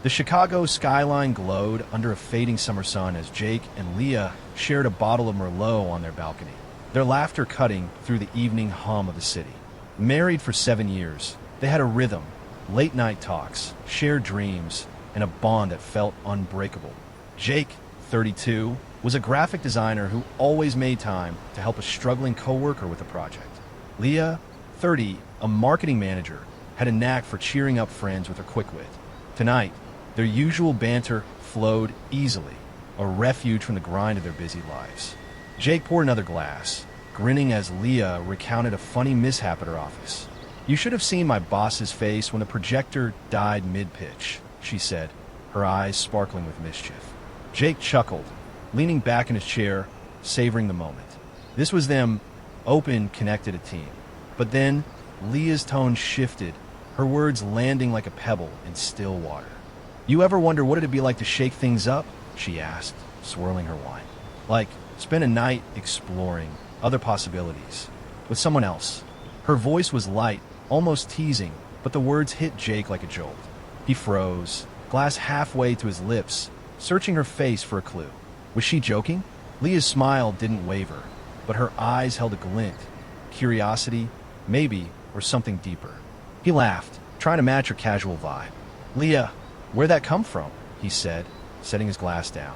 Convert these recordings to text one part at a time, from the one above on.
The Chicago skyline glowed under a fading summer sun as Jake and Leah shared a bottle of Merlot on their balcony, their laughter cutting through the evening hum of the city. Married for 7 years, they had a rhythm, late-night talks, shared dreams, and a bond that felt unbreakable. Jake, 32, was a graphic designer who always made time to help a struggling coworker with a project. Leah, 30, a marketing manager, had a knack for cheering up friends with her quick wit. Tonight, their usual banter flowed easily, a refuge from the grind of their busy lives. Jake poured another glass, grinning as Leah recounted a funny mishap at her office. "You should have seen my boss's face when the projector died mid-pitch," she said, her eyes sparkling with mischief. Jake chuckled, leaning back in his chair, savoring the moment. This was them, open, connected a team. But then, Leah's tone shifted, her words landing like a pebble in still water. "You ever wonder what it'd be like to shake things up?" she asked, swirling her wine. "Like, spend a night exploring other possibilities with someone else." Her voice was light, almost teasing, but the words hit Jake like a jolt. He froze, glass halfway to his lips, searching her face for a clue. Was she joking? Leah's smile didn't waver, but her eyes held a glint. Curiosity, maybe, or something deeper. He laughed, trying to match her casual vibe. "Leah, where'd that come from?" he said, setting his glass down.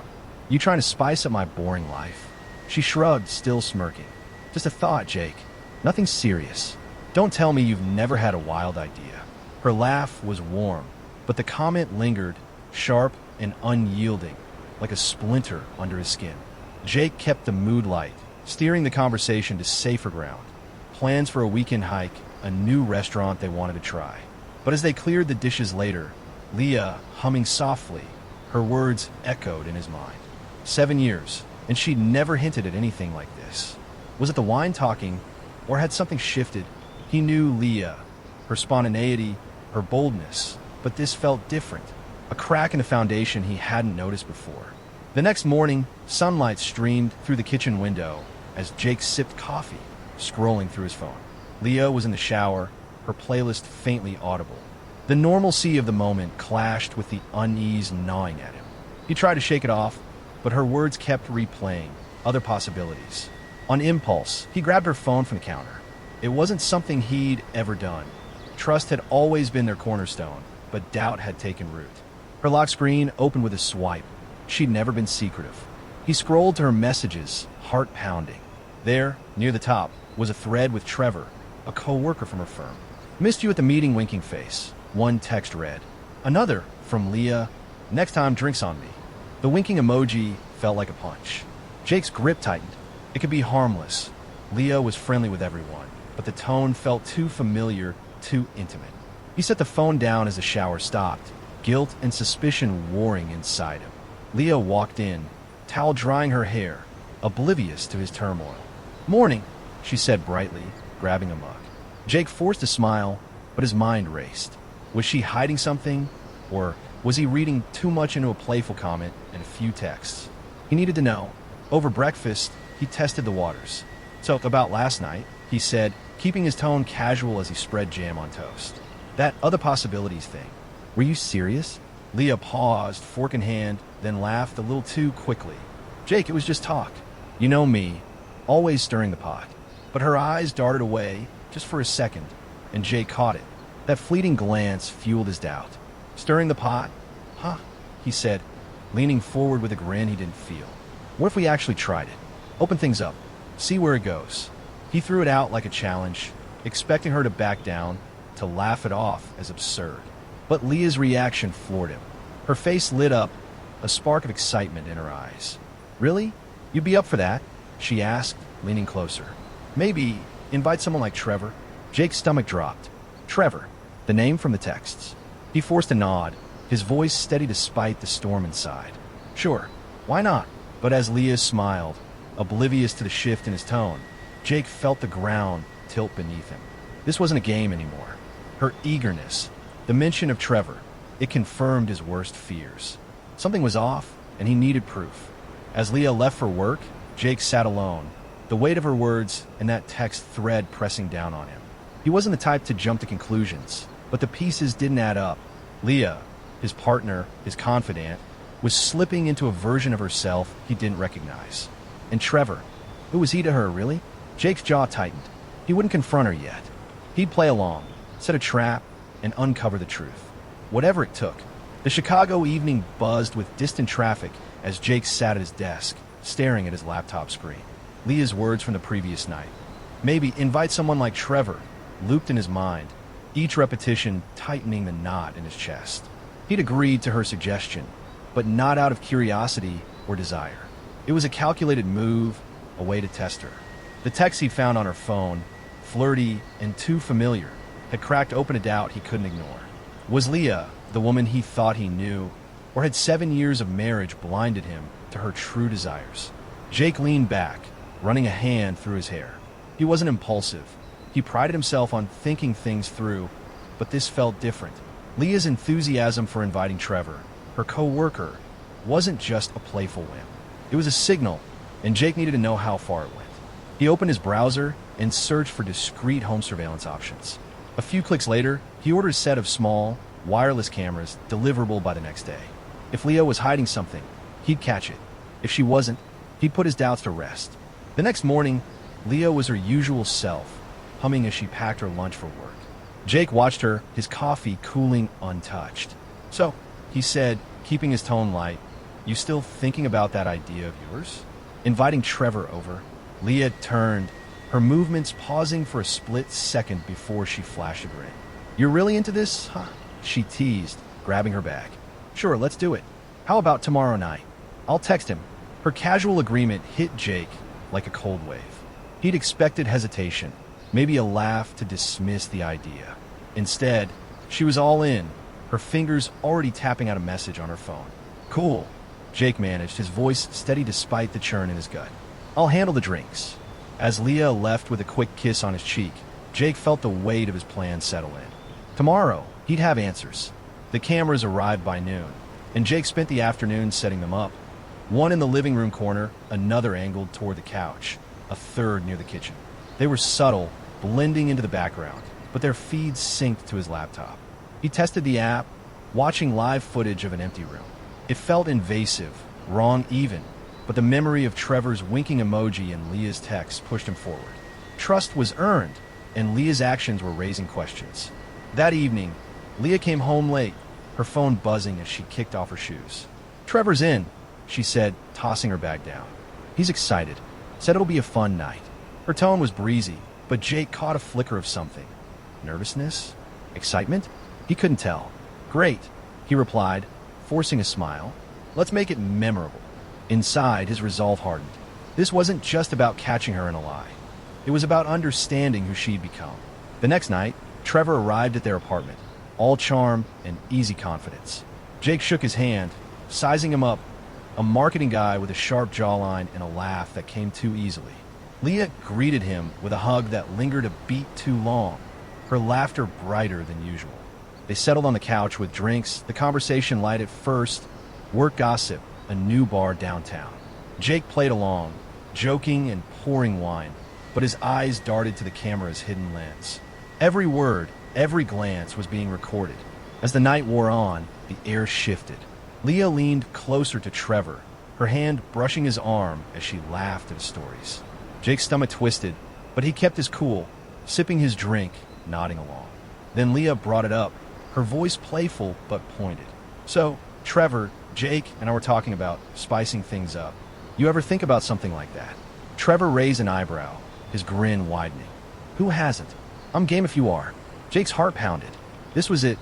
"You trying to spice up my boring life?" She shrugged, still smirking. "Just a thought, Jake. Nothing serious. Don't tell me you've never had a wild idea." Her laugh was warm, but the comment lingered, sharp and unyielding, like a splinter under his skin. Jake kept the mood light, steering the conversation to safer ground. Plans for a weekend hike, a new restaurant they wanted to try. But as they cleared the dishes later, Leah humming softly, her words echoed in his mind. 7 years, and she'd never hinted at anything like this. Was it the wine talking, or had something shifted? He knew Leah, her spontaneity, her boldness, but this felt different, a crack in the foundation he hadn't noticed before. The next morning, sunlight streamed through the kitchen window as Jake sipped coffee, scrolling through his phone. Leah was in the shower, her playlist faintly audible. The normalcy of the moment clashed with the unease gnawing at him. He tried to shake it off, but her words kept replaying, other possibilities. On impulse, he grabbed her phone from the counter. It wasn't something he'd ever done. Trust had always been their cornerstone, but doubt had taken root. Her lock screen opened with a swipe. She'd never been secretive. He scrolled to her messages, heart pounding. There, near the top, was a thread with Trevor, a co-worker from her firm. "Missed you at the meeting, winking face," one text read. Another, from Leah, "Next time, drinks on me." The winking emoji felt like a punch. Jake's grip tightened. It could be harmless. Leah was friendly with everyone, but the tone felt too familiar, too intimate. He set the phone down as the shower stopped, guilt and suspicion warring inside him. Leah walked in, towel drying her hair, oblivious to his turmoil. "Morning," she said brightly, grabbing a mug. Jake forced a smile, but his mind raced. Was she hiding something, or was he reading too much into a playful comment and a few texts? He needed to know. Over breakfast, he tested the waters. "So, about last night," he said, keeping his tone casual as he spread jam on toast. "That other possibilities thing. Were you serious?" Leah paused, fork in hand, then laughed a little too quickly. "Jake, it was just talk. You know me, always stirring the pot." But her eyes darted away, just for a second, and Jake caught it. That fleeting glance fueled his doubt. "Stirring the pot? Huh?" he said, leaning forward with a grin he didn't feel. "What if we actually tried it? Open things up. See where it goes." He threw it out like a challenge, expecting her to back down, to laugh it off as absurd. But Leah's reaction floored him. Her face lit up, a spark of excitement in her eyes. "Really? You'd be up for that?" she asked, leaning closer. "Maybe invite someone like Trevor?" Jake's stomach dropped. Trevor, the name from the texts. He forced a nod, his voice steady despite the storm inside. "Sure, why not?" But as Leah smiled, oblivious to the shift in his tone, Jake felt the ground tilt beneath him. This wasn't a game anymore. Her eagerness, the mention of Trevor, it confirmed his worst fears. Something was off, and he needed proof. As Leah left for work, Jake sat alone, the weight of her words and that text thread pressing down on him. He wasn't the type to jump to conclusions, but the pieces didn't add up. Leah, his partner, his confidant, was slipping into a version of herself he didn't recognize. And Trevor, who was he to her, really? Jake's jaw tightened. He wouldn't confront her yet. He'd play along, set a trap, and uncover the truth. Whatever it took. The Chicago evening buzzed with distant traffic as Jake sat at his desk, staring at his laptop screen. Leah's words from the previous night. Maybe invite someone like Trevor, looped in his mind, each repetition tightening the knot in his chest. He'd agreed to her suggestion, but not out of curiosity or desire. It was a calculated move, a way to test her. The text he found on her phone, flirty and too familiar, had cracked open a doubt he couldn't ignore. Was Leah the woman he thought he knew, or had 7 years of marriage blinded him to her true desires? Jake leaned back, running a hand through his hair. He wasn't impulsive. He prided himself on thinking things through, but this felt different. Leah's enthusiasm for inviting Trevor, her co-worker, wasn't just a playful whim. It was a signal, and Jake needed to know how far it went. He opened his browser and searched for discreet home surveillance options. A few clicks later, he ordered a set of small, wireless cameras deliverable by the next day. If Leah was hiding something, he'd catch it. If she wasn't, he'd put his doubts to rest. The next morning, Leah was her usual self, humming as she packed her lunch for work. Jake watched her, his coffee cooling untouched. "So," he said, keeping his tone light, "you still thinking about that idea of yours? Inviting Trevor over?" Leah turned, her movements pausing for a split second before she flashed a grin. "You're really into this, huh?" she teased, grabbing her bag. "Sure, let's do it. How about tomorrow night? I'll text him." Her casual agreement hit Jake like a cold wave. He'd expected hesitation, maybe a laugh to dismiss the idea. Instead, she was all in, her fingers already tapping out a message on her phone. "Cool," Jake managed, his voice steady despite the churn in his gut. "I'll handle the drinks." As Leah left with a quick kiss on his cheek, Jake felt the weight of his plan settle in. Tomorrow, he'd have answers. The cameras arrived by noon, and Jake spent the afternoon setting them up. One in the living room corner, another angled toward the couch, a third near the kitchen. They were subtle, blending into the background, but their feeds synced to his laptop. He tested the app, watching live footage of an empty room. It felt invasive, wrong even, but the memory of Trevor's winking emoji and Leah's text pushed him forward. Trust was earned, and Leah's actions were raising questions. That evening, Leah came home late, her phone buzzing as she kicked off her shoes. "Trevor's in," she said, tossing her bag down. "He's excited. Said it'll be a fun night." Her tone was breezy, but Jake caught a flicker of something. Nervousness? Excitement? He couldn't tell. "Great," he replied, forcing a smile. "Let's make it memorable." Inside, his resolve hardened. This wasn't just about catching her in a lie. It was about understanding who she'd become. The next night, Trevor arrived at their apartment, all charm and easy confidence. Jake shook his hand, sizing him up, a marketing guy with a sharp jawline and a laugh that came too easily. Leah greeted him with a hug that lingered a beat too long, her laughter brighter than usual. They settled on the couch with drinks, the conversation light at first, work gossip, a new bar downtown. Jake played along, joking and pouring wine, but his eyes darted to the camera's hidden lens. Every word, every glance was being recorded. As the night wore on, the air shifted. Leah leaned closer to Trevor, her hand brushing his arm as she laughed at his stories. Jake's stomach twisted, but he kept his cool, sipping his drink, nodding along. Then Leah brought it up, her voice playful but pointed. "So, Trevor, Jake and I were talking about spicing things up. You ever think about something like that?" Trevor raised an eyebrow, his grin widening. "Who hasn't? I'm game if you are." Jake's heart pounded. This was it,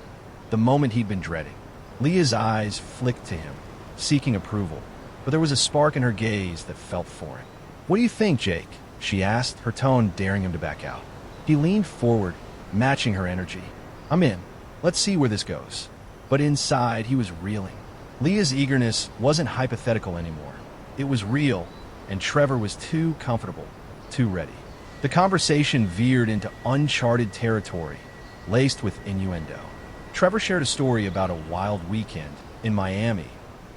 the moment he'd been dreading. Leah's eyes flicked to him, seeking approval, but there was a spark in her gaze that felt foreign. "What do you think, Jake?" she asked, her tone daring him to back out. He leaned forward, matching her energy. "I'm in. Let's see where this goes." But inside, he was reeling. Leah's eagerness wasn't hypothetical anymore. It was real, and Trevor was too comfortable, too ready. The conversation veered into uncharted territory, laced with innuendo. Trevor shared a story about a wild weekend in Miami,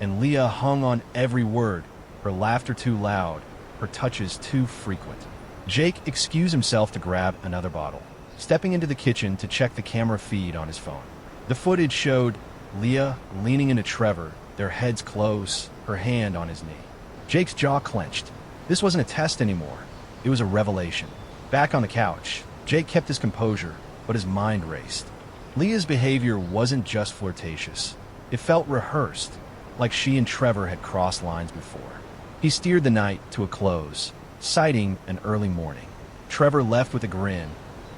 and Leah hung on every word, her laughter too loud, her touches too frequent. Jake excused himself to grab another bottle, stepping into the kitchen to check the camera feed on his phone. The footage showed Leah leaning into Trevor, their heads close, her hand on his knee. Jake's jaw clenched. This wasn't a test anymore. It was a revelation. Back on the couch, Jake kept his composure, but his mind raced. Leah's behavior wasn't just flirtatious. It felt rehearsed, like she and Trevor had crossed lines before. He steered the night to a close, citing an early morning. Trevor left with a grin,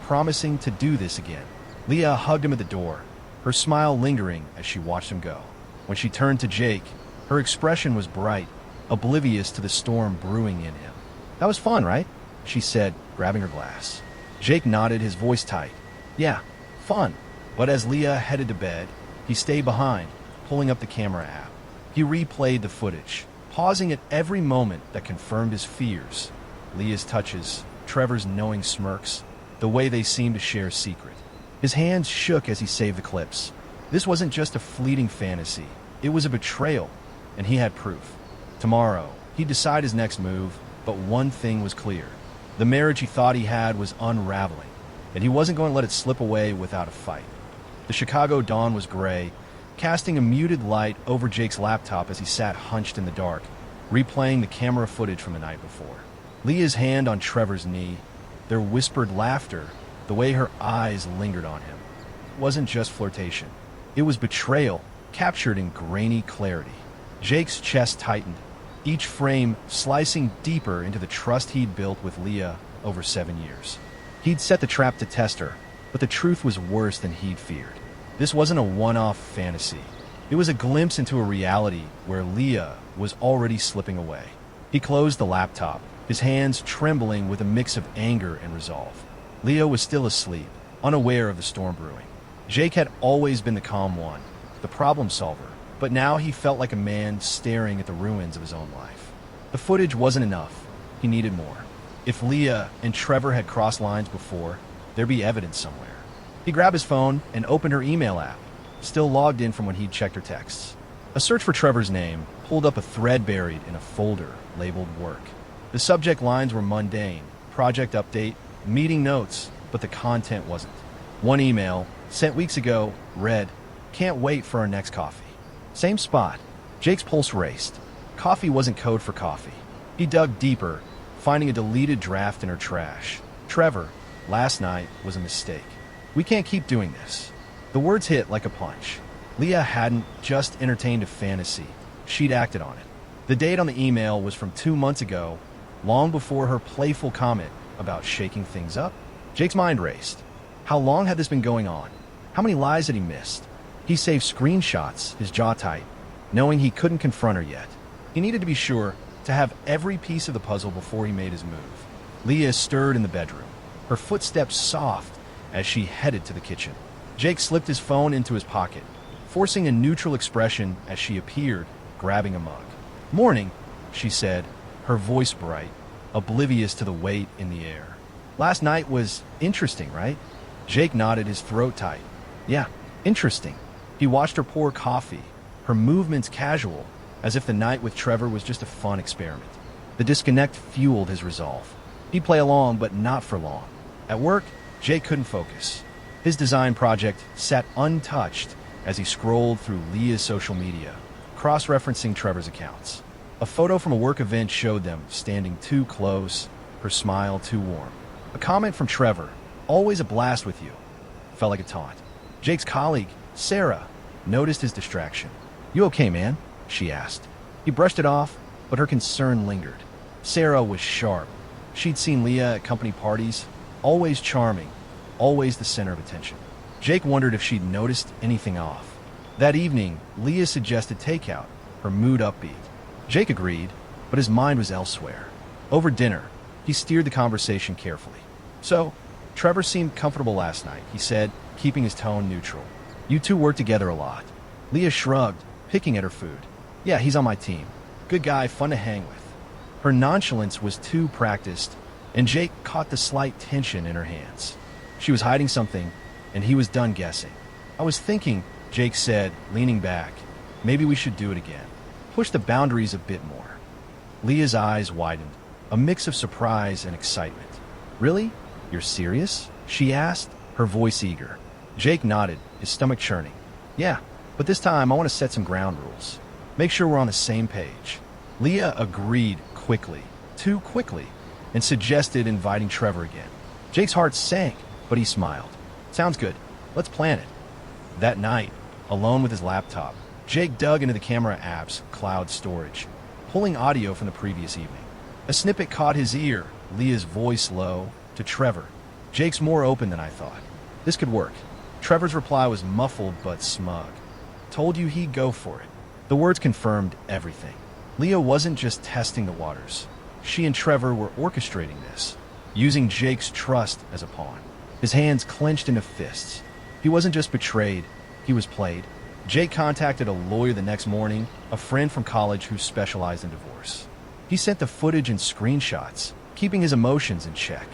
promising to do this again. Leah hugged him at the door, her smile lingering as she watched him go. When she turned to Jake, her expression was bright, oblivious to the storm brewing in him. "That was fun, right?" she said, grabbing her glass. Jake nodded, his voice tight. "Yeah, fun." But as Leah headed to bed, he stayed behind, pulling up the camera app. He replayed the footage, pausing at every moment that confirmed his fears. Leah's touches, Trevor's knowing smirks, the way they seemed to share a secret. His hands shook as he saved the clips. This wasn't just a fleeting fantasy. It was a betrayal, and he had proof. Tomorrow, he'd decide his next move, but one thing was clear. The marriage he thought he had was unraveling, and he wasn't going to let it slip away without a fight. The Chicago dawn was gray, casting a muted light over Jake's laptop as he sat hunched in the dark, replaying the camera footage from the night before. Leah's hand on Trevor's knee, their whispered laughter, the way her eyes lingered on him. It wasn't just flirtation. It was betrayal, captured in grainy clarity. Jake's chest tightened, each frame slicing deeper into the trust he'd built with Leah over 7 years. He'd set the trap to test her, but the truth was worse than he'd feared. This wasn't a one-off fantasy. It was a glimpse into a reality where Leah was already slipping away. He closed the laptop, his hands trembling with a mix of anger and resolve. Leah was still asleep, unaware of the storm brewing. Jake had always been the calm one, the problem solver, but now he felt like a man staring at the ruins of his own life. The footage wasn't enough. He needed more. If Leah and Trevor had crossed lines before, there'd be evidence somewhere. He grabbed his phone and opened her email app, still logged in from when he'd checked her texts. A search for Trevor's name pulled up a thread buried in a folder labeled work. The subject lines were mundane, project update, meeting notes, but the content wasn't. One email, sent weeks ago, read, "Can't wait for our next coffee." Same spot. Jake's pulse raced. Coffee wasn't code for coffee. He dug deeper, finding a deleted draft in her trash. "Trevor, last night was a mistake. We can't keep doing this." The words hit like a punch. Leah hadn't just entertained a fantasy. She'd acted on it. The date on the email was from 2 months ago, long before her playful comment about shaking things up. Jake's mind raced. How long had this been going on? How many lies had he missed? He saved screenshots, his jaw tight, knowing he couldn't confront her yet. He needed to be sure to have every piece of the puzzle before he made his move. Leah stirred in the bedroom, her footsteps soft as she headed to the kitchen. Jake slipped his phone into his pocket, forcing a neutral expression as she appeared, grabbing a mug. "Morning," she said, her voice bright, oblivious to the weight in the air. "Last night was interesting, right?" Jake nodded, his throat tight. "Yeah, interesting." He watched her pour coffee, her movements casual, as if the night with Trevor was just a fun experiment. The disconnect fueled his resolve. He'd play along, but not for long. At work, Jake couldn't focus. His design project sat untouched as he scrolled through Leah's social media, cross-referencing Trevor's accounts. A photo from a work event showed them standing too close, her smile too warm. A comment from Trevor, "Always a blast with you," felt like a taunt. Jake's colleague, Sarah, noticed his distraction. "You okay, man?" she asked. He brushed it off, but her concern lingered. Sarah was sharp. She'd seen Leah at company parties, always charming, always the center of attention. Jake wondered if she'd noticed anything off. That evening, Leah suggested takeout, her mood upbeat. Jake agreed, but his mind was elsewhere. Over dinner, he steered the conversation carefully. "So, Trevor seemed comfortable last night," he said, keeping his tone neutral. "You two work together a lot." Leah shrugged, picking at her food. "Yeah, he's on my team. Good guy, fun to hang with." Her nonchalance was too practiced, and Jake caught the slight tension in her hands. She was hiding something, and he was done guessing. "I was thinking," Jake said, leaning back, "maybe we should do it again. Push the boundaries a bit more." Leah's eyes widened, a mix of surprise and excitement. "Really? You're serious?" she asked, her voice eager. Jake nodded, his stomach churning. "Yeah, But this time, I want to set some ground rules. Make sure we're on the same page. Leah agreed quickly, too quickly, and suggested inviting Trevor again. Jake's heart sank, but he smiled. Sounds good. Let's plan it. That night, alone with his laptop, Jake dug into the camera app's cloud storage, pulling audio from the previous evening. A snippet caught his ear, Leah's voice low, to Trevor. Jake's more open than I thought. This could work. Trevor's reply was muffled but smug. Told you he'd go for it. The words confirmed everything. Leah wasn't just testing the waters. She and Trevor were orchestrating this, using Jake's trust as a pawn. His hands clenched into fists. He wasn't just betrayed, he was played. Jake contacted a lawyer the next morning, a friend from college who specialized in divorce. He sent the footage and screenshots, keeping his emotions in check.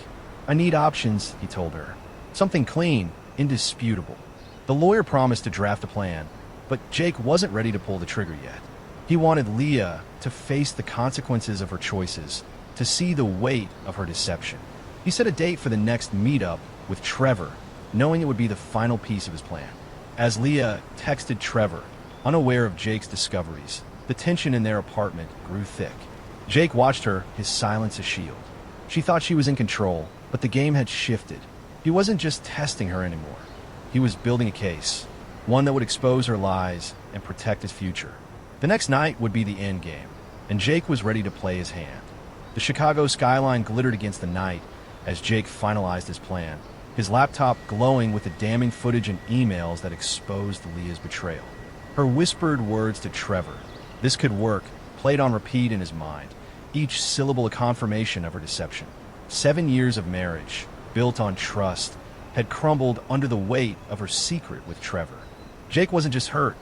I need options, he told her. Something clean, indisputable. The lawyer promised to draft a plan, but Jake wasn't ready to pull the trigger yet. He wanted Leah to face the consequences of her choices, to see the weight of her deception. He set a date for the next meetup with Trevor, knowing it would be the final piece of his plan. As Leah texted Trevor, unaware of Jake's discoveries, the tension in their apartment grew thick. Jake watched her, his silence a shield. She thought she was in control, but the game had shifted. He wasn't just testing her anymore. He was building a case, one that would expose her lies and protect his future. The next night would be the end game, and Jake was ready to play his hand. The Chicago skyline glittered against the night as Jake finalized his plan, his laptop glowing with the damning footage and emails that exposed Leah's betrayal. Her whispered words to Trevor, this could work, played on repeat in his mind, each syllable a confirmation of her deception. 7 years of marriage, built on trust, had crumbled under the weight of her secret with Trevor. Jake wasn't just hurt,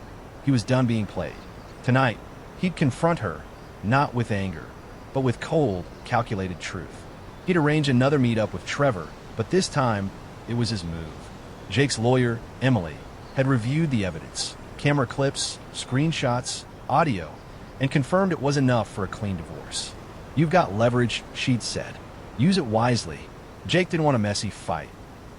he was done being played. Tonight, he'd confront her, not with anger, but with cold, calculated truth. He'd arrange another meetup with Trevor, but this time, it was his move. Jake's lawyer, Emily, had reviewed the evidence, camera clips, screenshots, audio, and confirmed it was enough for a clean divorce. You've got leverage, she'd said. Use it wisely. Jake didn't want a messy fight.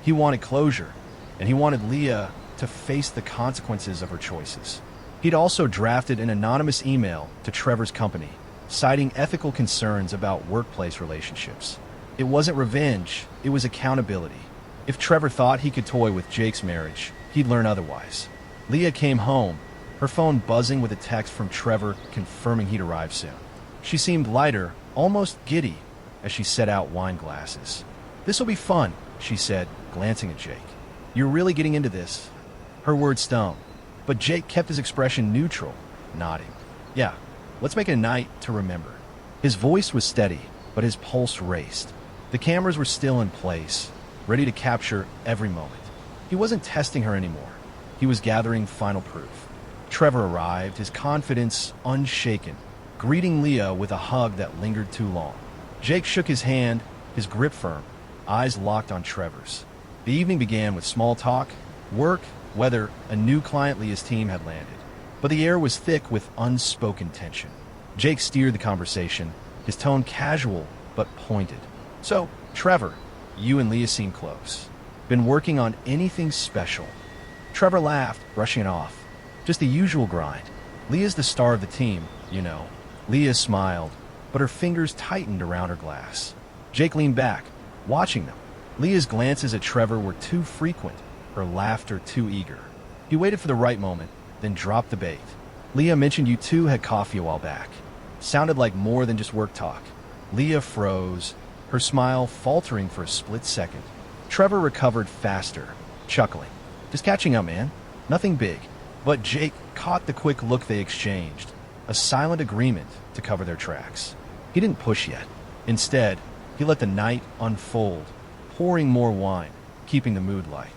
He wanted closure, and he wanted Leah to face the consequences of her choices. He'd also drafted an anonymous email to Trevor's company, citing ethical concerns about workplace relationships. It wasn't revenge, it was accountability. If Trevor thought he could toy with Jake's marriage, he'd learn otherwise. Leah came home, her phone buzzing with a text from Trevor confirming he'd arrive soon. She seemed lighter, almost giddy, as she set out wine glasses. This'll be fun, she said, glancing at Jake. You're really getting into this. Her words stung, but Jake kept his expression neutral, nodding. Yeah, let's make it a night to remember. His voice was steady, but his pulse raced. The cameras were still in place, ready to capture every moment. He wasn't testing her anymore. He was gathering final proof. Trevor arrived, his confidence unshaken, greeting Leah with a hug that lingered too long. Jake shook his hand, his grip firm, eyes locked on Trevor's. The evening began with small talk, work, whether a new client Leah's team had landed. But the air was thick with unspoken tension. Jake steered the conversation, his tone casual but pointed. So, Trevor, you and Leah seem close. Been working on anything special? Trevor laughed, brushing it off. Just the usual grind. Leah's the star of the team, you know. Leah smiled, but her fingers tightened around her glass. Jake leaned back, watching them. Leah's glances at Trevor were too frequent, her laughter too eager. He waited for the right moment, then dropped the bait. Leah mentioned you two had coffee a while back. Sounded like more than just work talk. Leah froze, her smile faltering for a split second. Trevor recovered faster, chuckling. Just catching up, man. Nothing big. But Jake caught the quick look they exchanged, a silent agreement to cover their tracks. He didn't push yet. Instead, he let the night unfold, pouring more wine, keeping the mood light.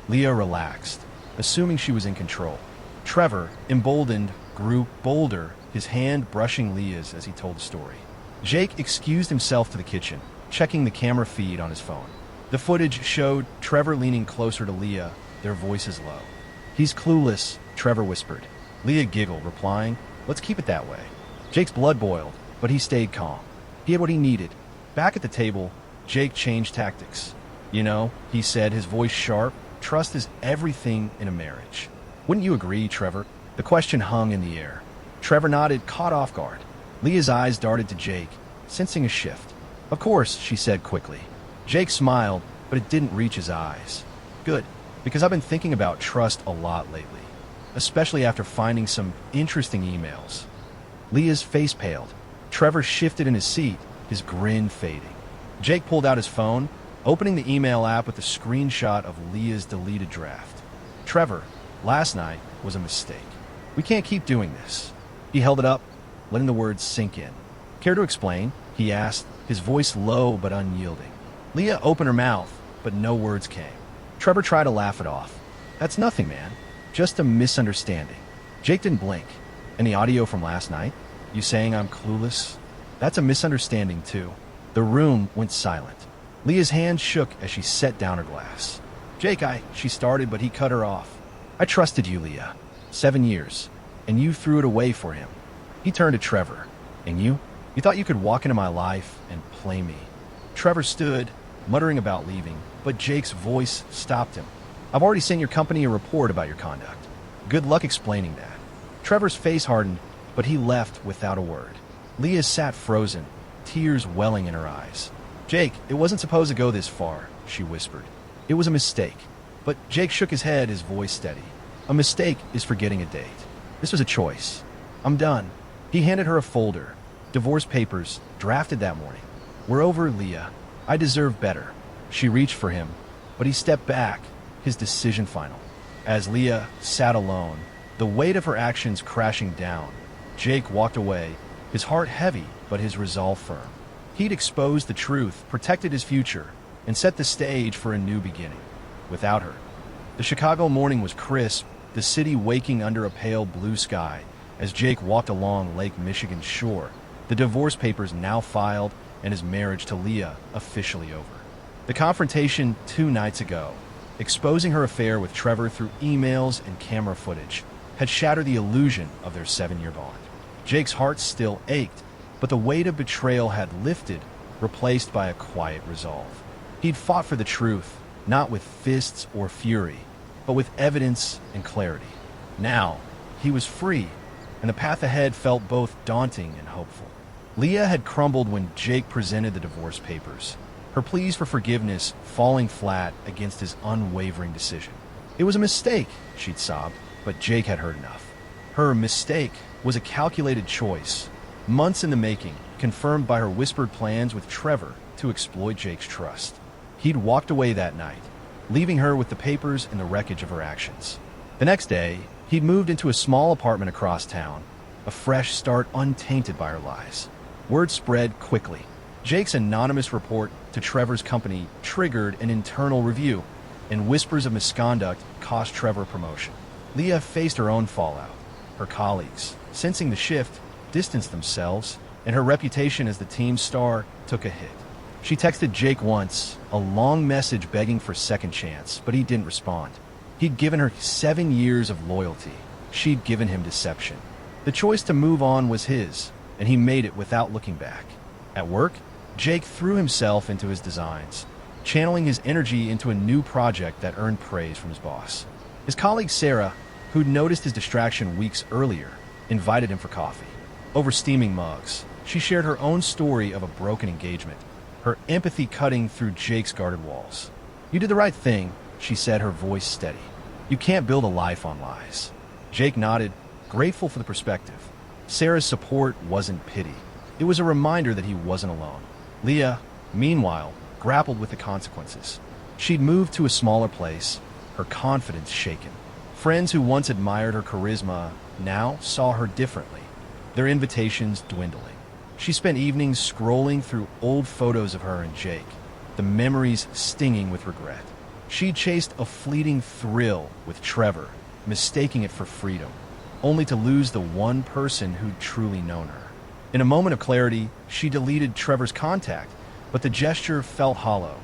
Leah relaxed, assuming she was in control. Trevor, emboldened, grew bolder, his hand brushing Leah's as he told the story. Jake excused himself to the kitchen, checking the camera feed on his phone. The footage showed Trevor leaning closer to Leah, their voices low. He's clueless, Trevor whispered. Leah giggled, replying, let's keep it that way. Jake's blood boiled, but he stayed calm. He had what he needed. Back at the table, Jake changed tactics. You know, he said, his voice sharp, trust is everything in a marriage. Wouldn't you agree, Trevor? The question hung in the air. Trevor nodded, caught off guard. Leah's eyes darted to Jake, sensing a shift. "Of course," she said quickly. Jake smiled, but it didn't reach his eyes. "Good, because I've been thinking about trust a lot lately, especially after finding some interesting emails." Leah's face paled. Trevor shifted in his seat, his grin fading. Jake pulled out his phone, opening the email app with a screenshot of Leah's deleted draft. "Trevor, last night was a mistake. We can't keep doing this." He held it up, letting the words sink in. "Care to explain?" he asked, his voice low but unyielding. Leah opened her mouth, but no words came. Trevor tried to laugh it off. "That's nothing, man. Just a misunderstanding." Jake didn't blink. "And the audio from last night? You saying I'm clueless? That's a misunderstanding, too." The room went silent. Leah's hand shook as she set down her glass. "Jake, she started, but he cut her off. "I trusted you, Leah. 7 years. And you threw it away for him." He turned to Trevor. "And you? You thought you could walk into my life and play me." Trevor stood, muttering about leaving, but Jake's voice stopped him. "I've already sent your company a report about your conduct. Good luck explaining that." Trevor's face hardened, but he left without a word. Leah sat frozen, tears welling in her eyes. "Jake, it wasn't supposed to go this far," she whispered. "It was a mistake." But Jake shook his head, his voice steady. "A mistake is forgetting a date. This was a choice. I'm done." He handed her a folder. "Divorce papers, drafted that morning. We're over, Leah. I deserve better." She reached for him, but he stepped back, his decision final. As Leah sat alone, the weight of her actions crashing down, Jake walked away, his heart heavy but his resolve firm. He'd exposed the truth, protected his future, and set the stage for a new beginning. Without her. The Chicago morning was crisp, the city waking under a pale blue sky. As Jake walked along Lake Michigan's shore, the divorce papers now filed and his marriage to Leah officially over. The confrontation 2 nights ago, exposing her affair with Trevor through emails and camera footage, had shattered the illusion of their 7-year bond. Jake's heart still ached, but the weight of betrayal had lifted, replaced by a quiet resolve. He'd fought for the truth, not with fists or fury, but with evidence and clarity. Now, he was free, and the path ahead felt both daunting and hopeful. Leah had crumbled when Jake presented the divorce papers, her pleas for forgiveness falling flat against his unwavering decision. "It was a mistake," she'd sobbed, but Jake had heard enough. Her mistake was a calculated choice, months in the making, confirmed by her whispered plans with Trevor to exploit Jake's trust. He'd walked away that night, leaving her with the papers and the wreckage of her actions. The next day, he'd moved into a small apartment across town, a fresh start untainted by her lies. Word spread quickly. Jake's anonymous report to Trevor's company triggered an internal review, and whispers of misconduct cost Trevor promotion. Leah faced her own fallout. Her colleagues, sensing the shift, distanced themselves, and her reputation as the team's star took a hit. She texted Jake once, a long message begging for a second chance, but he didn't respond. He'd given her 7 years of loyalty. She'd given him deception. The choice to move on was his, and he made it without looking back. At work, Jake threw himself into his designs, channeling his energy into a new project that earned praise from his boss. His colleague Sarah, who'd noticed his distraction weeks earlier, invited him for coffee. Over steaming mugs, she shared her own story of a broken engagement, her empathy cutting through Jake's guarded walls. "You did the right thing," she said, her voice steady. "You can't build a life on lies." Jake nodded, grateful for the perspective. Sarah's support wasn't pity. It was a reminder that he wasn't alone. Leah, meanwhile, grappled with the consequences. She'd moved to a smaller place, her confidence shaken. Friends who once admired her charisma now saw her differently, their invitations dwindling. She spent evenings scrolling through old photos of her and Jake, the memories stinging with regret. She'd chased a fleeting thrill with Trevor, mistaking it for freedom, only to lose the one person who'd truly known her. In a moment of clarity, she deleted Trevor's contact, but the gesture felt hollow,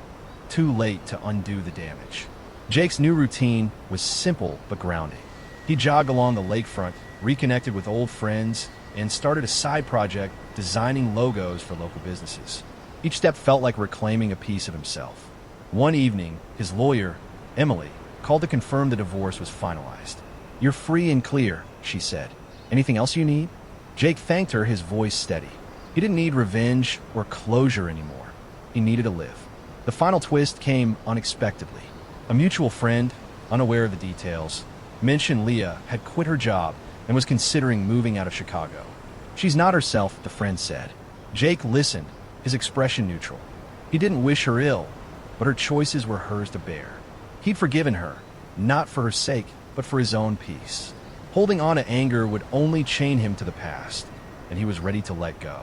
too late to undo the damage. Jake's new routine was simple but grounding. He jogged along the lakefront, reconnected with old friends, and started a side project designing logos for local businesses. Each step felt like reclaiming a piece of himself. One evening, his lawyer, Emily, called to confirm the divorce was finalized. "You're free and clear," she said. "Anything else you need?" Jake thanked her, his voice steady. He didn't need revenge or closure anymore. He needed to live. The final twist came unexpectedly. A mutual friend, unaware of the details, mentioned Leah had quit her job and was considering moving out of Chicago. "She's not herself," the friend said. Jake listened, his expression neutral. He didn't wish her ill, but her choices were hers to bear. He'd forgiven her, not for her sake, but for his own peace. Holding on to anger would only chain him to the past, and he was ready to let go.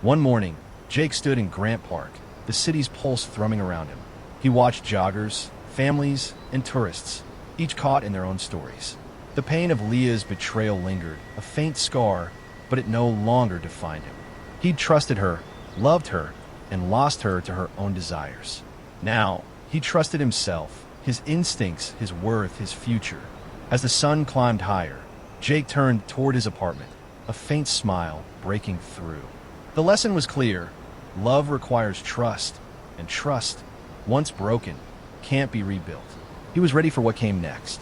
One morning, Jake stood in Grant Park, the city's pulse thrumming around him. He watched joggers, families, and tourists, each caught in their own stories. The pain of Leah's betrayal lingered, a faint scar, but it no longer defined him. He'd trusted her, loved her, and lost her to her own desires. Now, he trusted himself, his instincts, his worth, his future. As the sun climbed higher, Jake turned toward his apartment, a faint smile breaking through. The lesson was clear. Love requires trust, and trust, once broken, can't be rebuilt. He was ready for what came next.